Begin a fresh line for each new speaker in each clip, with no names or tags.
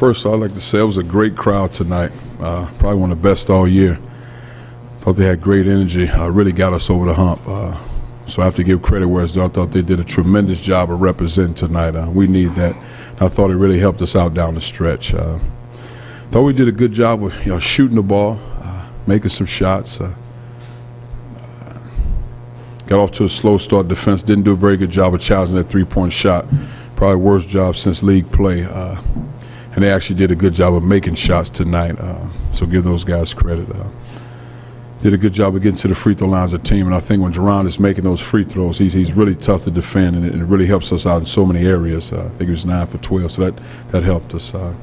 first I'd like to say it was a great crowd tonight. Probably one of the best all year. Thought they had great energy. Really got us over the hump. So I have to give credit where it's due. I thought they did a tremendous job of representing tonight. We need that. I thought it really helped us out down the stretch. Thought we did a good job with shooting the ball, making some shots. Got off to a slow start. Defense didn't do a very good job of challenging that three-point shot. Probably worst job since league play. And they actually did a good job of making shots tonight. So give those guys credit. Did a good job of getting to the free throw lines of the team. And I think when Jerron is making those free throws, he's really tough to defend, and it really helps us out in so many areas. I think he was 9 for 12, so that helped us. I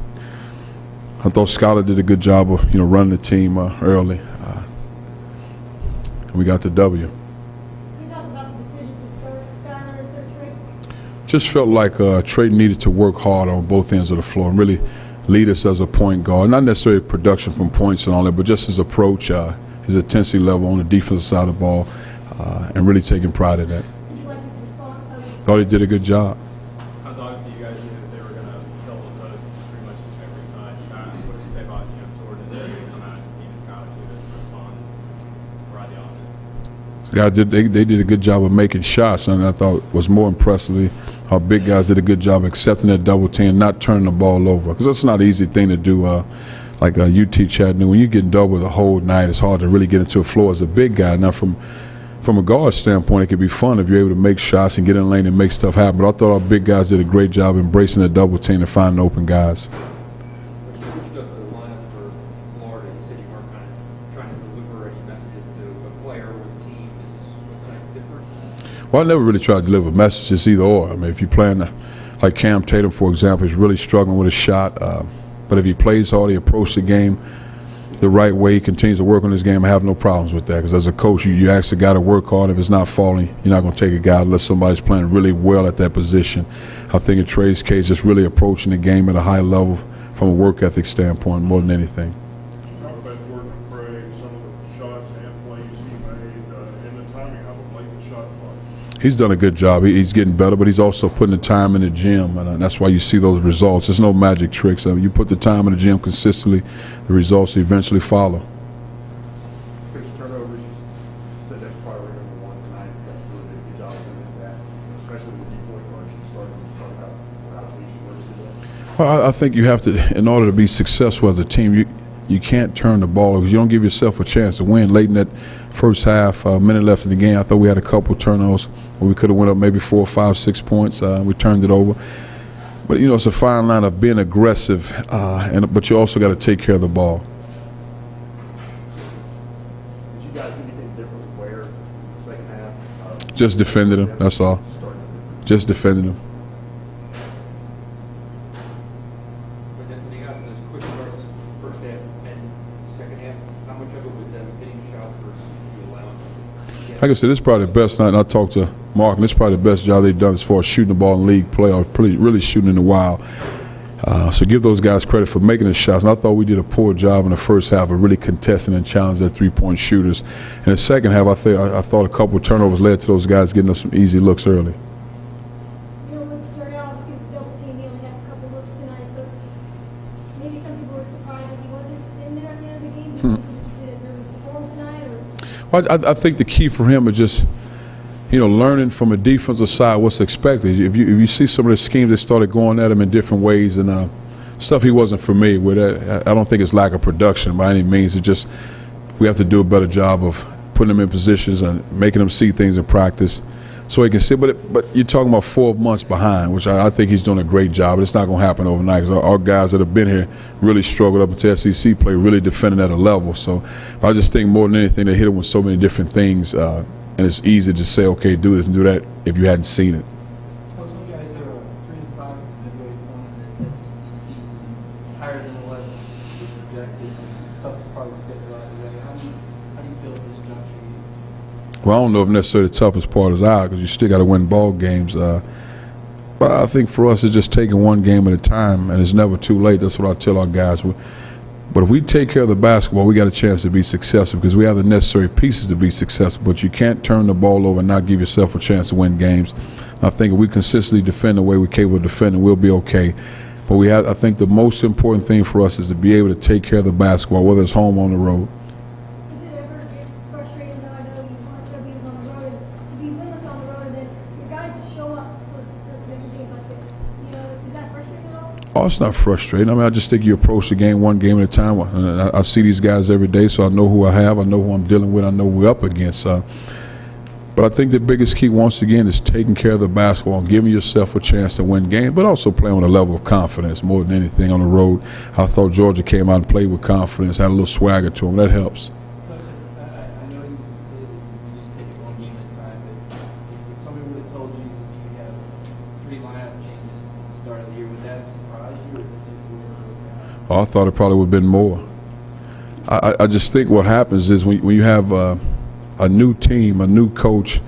thought Scholar did a good job of running the team early. And we got the W. Just felt like Trey needed to work hard on both ends of the floor and really lead us as a point guard. Not necessarily production from points and all that, but just his approach, his intensity level on the defensive side of the ball, and really taking pride in that.
Did you like his response?
Thought he did a good job.
Obviously, you guys knew that they were going to fill the post pretty much every time. What did you say about Jordan and come out and even Scott to respond, ride the offense?
Yeah, they did a good job of making shots, and I thought was more impressively, our big guys did a good job accepting that double team, not turning the ball over, because that's not an easy thing to do. Like UT Chattanooga, when you get double the whole night, it's hard to really get into a floor as a big guy. Now, from a guard standpoint, it could be fun if you're able to make shots and get in the lane and make stuff happen. But I thought our big guys did a great job embracing the double team and finding open guys.
When you pushed up the lineup for Florida, you said you weren't kind of trying to deliver any messages to a player or the team. Was that different?
Well, I never really tried to deliver messages either or. I mean, if you're playing like Cam Tatum, for example, he's really struggling with his shot. But if he plays hard, he approaches the game the right way, he continues to work on his game, I have no problems with that. Because as a coach, you ask the guy to work hard. If it's not falling, you're not going to take a guy unless somebody's playing really well at that position. I think in Trey's case, it's really approaching the game at a high level from a work ethic standpoint more than anything.
Talk about Jordan and Craig, some of the shots and plays he made, and the timing of him late in the shot clock.
He's done a good job. He's getting better, but he's also putting the time in the gym, and that's why you see those results. There's no magic tricks. I mean, you put the time in the gym consistently, the results eventually follow.
Coach, turnovers, you said that's probably number one tonight. You guys really did a good job of that, especially with the deep-point guards. You start out how we should work today.
Well, I think you have to, in order to be successful as a team, you can't turn the ball because you don't give yourself a chance to win. Late in that first half, a minute left in the game, I thought we had a couple turnovers where we could have went up maybe 4, 5, 6 points. We turned it over. But, it's a fine line of being aggressive, but you also got to take care of the ball.
Did you guys do anything different where in the second half?
Just defending them, that's all. Just defending them.
When they got those quick starts first half and second half, how much of it was them hitting shots versus you allowing them?
Like I said, this is probably the best night, and I talked to Mark, and this is probably the best job they've done as far as shooting the ball in league play, or really shooting in the wild. So give those guys credit for making the shots. And I thought we did a poor job in the first half of really contesting and challenging their three-point shooters. In the second half, I thought a couple of turnovers led to those guys getting us some easy looks early.
With Jordan, obviously with the double team, he only had a couple looks tonight, but maybe some people were surprised that he wasn't in there at the end of the game. Do you think he didn't really perform tonight? Or?
Well, I think the key for him is just, learning from a defensive side what's expected. If you see some of the schemes that started going at him in different ways and stuff he wasn't familiar with, I don't think it's lack of production by any means. It's just we have to do a better job of putting him in positions and making him see things in practice so he can see. But you're talking about 4 months behind, which I think he's doing a great job. It's not going to happen overnight because our guys that have been here really struggled up until SEC play, really defending at a level. So I just think more than anything, they hit him with so many different things. And it's easy to say, okay, do this and do that if you hadn't seen it.
Coach, you guys are 3-5 midway point in the SEC season, higher than 11 projected, toughest part of the schedule out of the way. How do you feel at this juncture?
Well, I don't know if necessarily the toughest part is out because you still got to win ball games. But I think for us, it's just taking one game at a time, and it's never too late. That's what I tell our guys. But if we take care of the basketball, we got a chance to be successful because we have the necessary pieces to be successful. But you can't turn the ball over and not give yourself a chance to win games. I think if we consistently defend the way we're capable of defending, we'll be okay. But I think the most important thing for us is to be able to take care of the basketball, whether it's home or on the road.
Does it ever get frustrating, though? I know you want to be on the road, to be winless on the road, and then your guys just show up for different games like this. You know, is that frustrating at all?
Oh, it's not frustrating. I mean, I just think you approach the game one game at a time. I see these guys every day, so I know who I have. I know who I'm dealing with. I know who we're up against. But I think the biggest key, once again, is taking care of the basketball and giving yourself a chance to win games, but also playing with a level of confidence more than anything on the road. I thought Georgia came out and played with confidence, had a little swagger to them. That helps.
Coach, I know you said that you just take it one game at a time, but if somebody would have told you that you have 3 lineup changes since the start of the year, would that surprise you, or is it just the way it's working out?
Oh, I thought it probably would have been more. I just think what happens is when you have a new team, a new coach,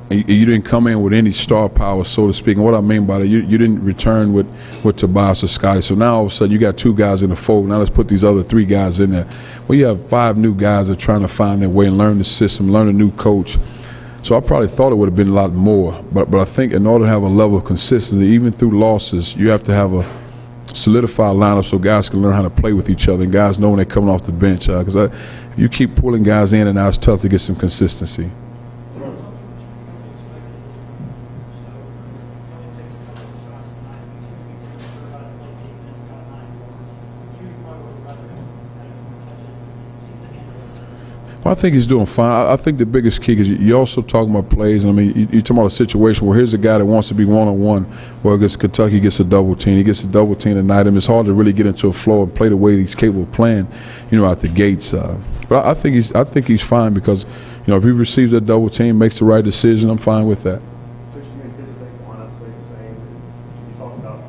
you didn't come in with any star power, so to speak. And what I mean by that, you didn't return with Tobias or Scotty. So now all of a sudden you got 2 guys in the fold. Now let's put these other 3 guys in there. Well, you have 5 new guys that are trying to find their way and learn the system, learn a new coach. So I probably thought it would have been a lot more. But I think in order to have a level of consistency, even through losses, you have to have a solidified lineup so guys can learn how to play with each other and guys know when they're coming off the bench. Because if you keep pulling guys in and out, it's tough to get some consistency. Well, I think he's doing fine. I think the biggest key is you're also talking about plays. I mean, you're talking about a situation where here's a guy that wants to be one-on-one. Well, against Kentucky, he gets a double team. He gets a double team tonight, and it's hard to really get into a flow and play the way he's capable of playing, out the gates. But I think he's fine because, if he receives that double team, makes the right decision, I'm fine with that.
Coach, do you anticipate the lineup staying the same? You talk about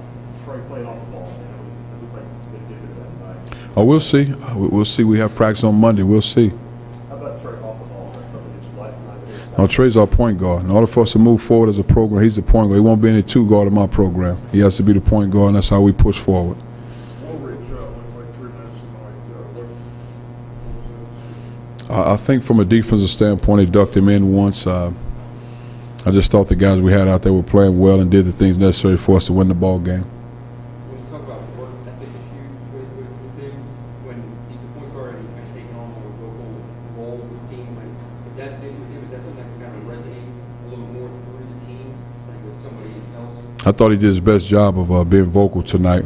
Trey playing off the ball. It looked like they did it that night.
Oh, we'll see. We'll see. We have practice on Monday. We'll see.
How about Trey off the ball? Is that something that you like?
No, Trey's our point guard. In order for us to move forward as a program, he's the point guard. He won't be any 2 guard in my program. He has to be the point guard, and that's how we push forward.
Overreach, like 3 minutes tonight.
I think from a defensive standpoint, they ducked him in once. I just thought the guys we had out there were playing well and did the things necessary for us to win the ball game.
When you talk about work ethic issues with him, when he's the point guard and he's kind of taking on more vocal role with the team, if that's an issue with him, is that something that can kind of resonate a little more through the team, like with somebody else?
I thought he did his best job of being vocal tonight.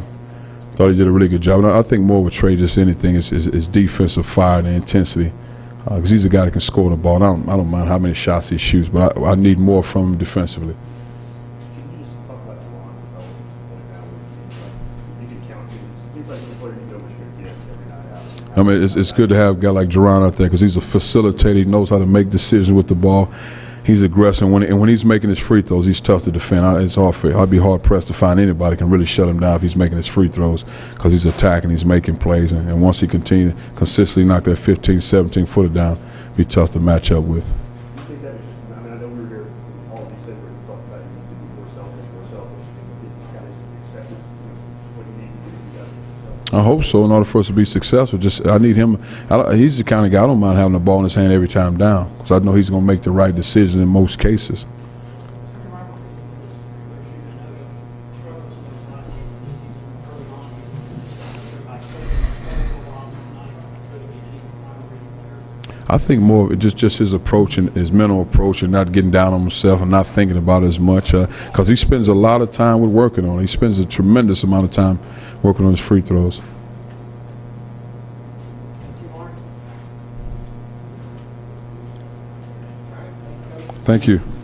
Thought he did a really good job. And I think more with Trey, just anything, is defensive fire and intensity. Because he's a guy that can score the ball. And I don't mind how many shots he shoots, but I need more from him defensively.
Can you just talk about Juwan's development point now where it seems like you can count him? It seems like he's a player you know what you're going to get every night out.
I mean, it's good to have a guy like Jerron out there because he's a facilitator. He knows how to make decisions with the ball. He's aggressive. And when he's making his free throws, he's tough to defend. It's hard for I'd be hard-pressed to find anybody can really shut him down if he's making his free throws because he's attacking, he's making plays. And once he continues to consistently knock that 15, 17-footer down, it'd be tough to match up with.
Do you think that was just, I know we were here all December and talked about you need to be more selfish. Do you think he's got to accept what he needs to do to be successful?
I hope so. In order for us to be successful, I need him. He's the kind of guy I don't mind having the ball in his hand every time down because I know he's going to make the right decision in most cases. I think more of just his approach and his mental approach and not getting down on himself and not thinking about it as much because he spends a lot of time with working on it. He spends a tremendous amount of time working on his free throws. Thank you.